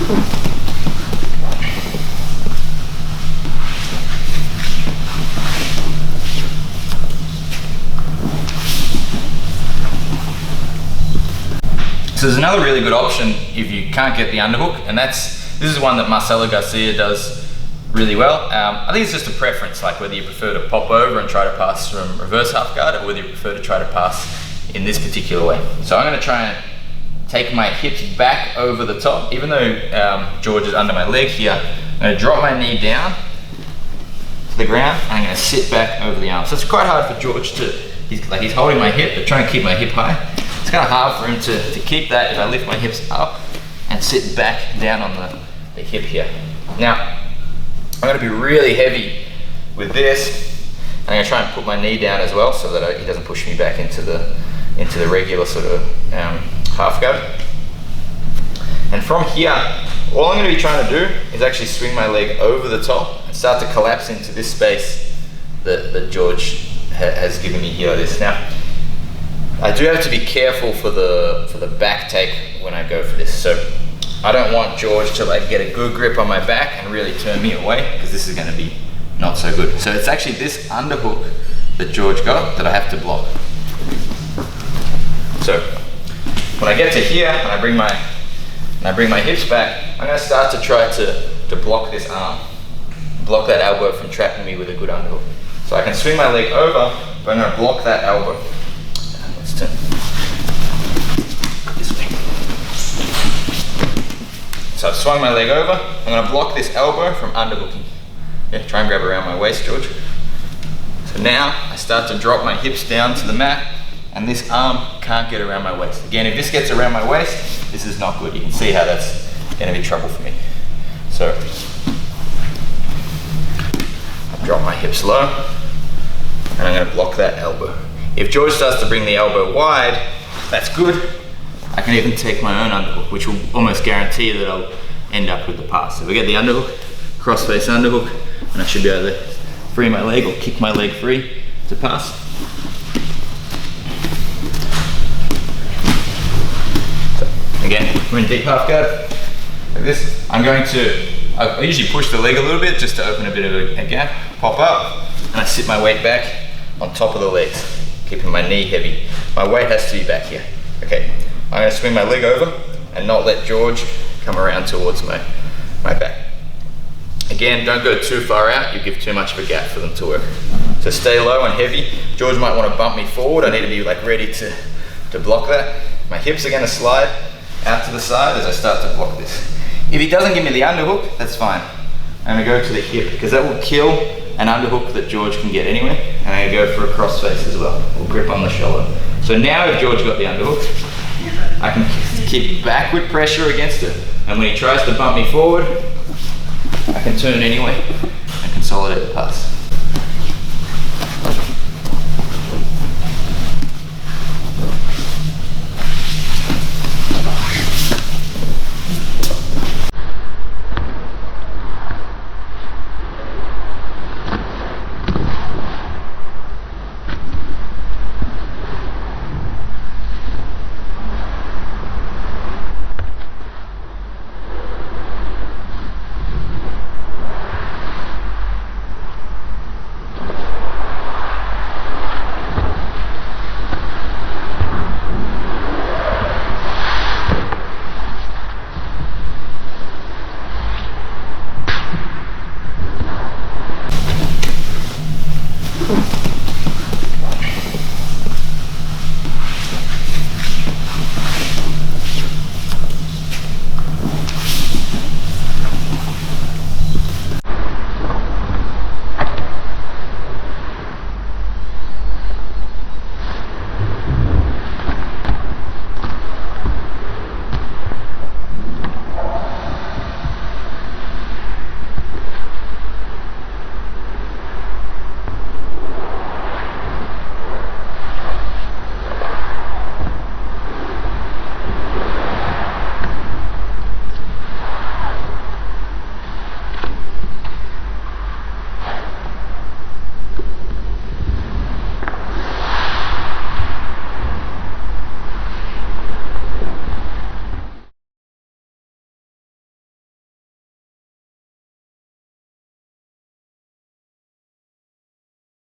So there's another really good option if you can't get the underhook, and this is one that Marcelo Garcia does really well. I think it's just a preference, like whether you prefer to pop over and try to pass from reverse half guard, or whether you prefer to try to pass in this particular way. So I'm going to try and take my hips back over the top. Even though George is under my leg here, I'm going to drop my knee down to the ground, and I'm going to sit back over the arm. So it's quite hard for George to, he's holding my hip, but trying to keep my hip high. It's kind of hard for him to keep that if I lift my hips up and sit back down on the hip here. Now, I'm going to be really heavy with this. I'm going to try and put my knee down as well so that he doesn't push me back into the regular sort of half guard. And from here, all I'm going to be trying to do is actually swing my leg over the top and start to collapse into this space that George has given me here like this. Now, I do have to be careful for the back take when I go for this. So I don't want George to like get a good grip on my back and really turn me away, because this is going to be not so good. So it's actually this underhook that George got that I have to block. So when I get to here and I bring my hips back, I'm going to start to try to block this arm, block that elbow from trapping me with a good underhook. So I can swing my leg over, but I'm going to block that elbow. Let's turn this way. So I've swung my leg over. I'm going to block this elbow from underhooking. Yeah, try and grab around my waist, George. So now I start to drop my hips down to the mat, and this arm can't get around my waist. Again, if this gets around my waist, this is not good. You can see how that's going to be trouble for me. So I drop my hips low, and I'm going to block that elbow. If George starts to bring the elbow wide, that's good. I can even take my own underhook, which will almost guarantee that I'll end up with the pass. So we get the underhook, cross-face underhook, and I should be able to free my leg or kick my leg free to pass. So again, we're in deep half guard, like this. I usually push the leg a little bit just to open a bit of a gap, pop up, and I sit my weight back on top of the legs, keeping my knee heavy. My weight has to be back here. Okay, I'm going to swing my leg over and not let George come around towards my back. Again, don't go too far out, you give too much of a gap for them to work. So stay low and heavy. George might want to bump me forward. I need to be like ready to block that. My hips are going to slide out to the side as I start to block this. If he doesn't give me the underhook, that's fine. I'm going to go to the hip, because that will kill an underhook that George can get anyway. And I'm going to go for a cross face as well. We'll grip on the shoulder. So now if George got the underhook, I can keep backward pressure against it. And when he tries to bump me forward, I can turn anyway and consolidate the pass.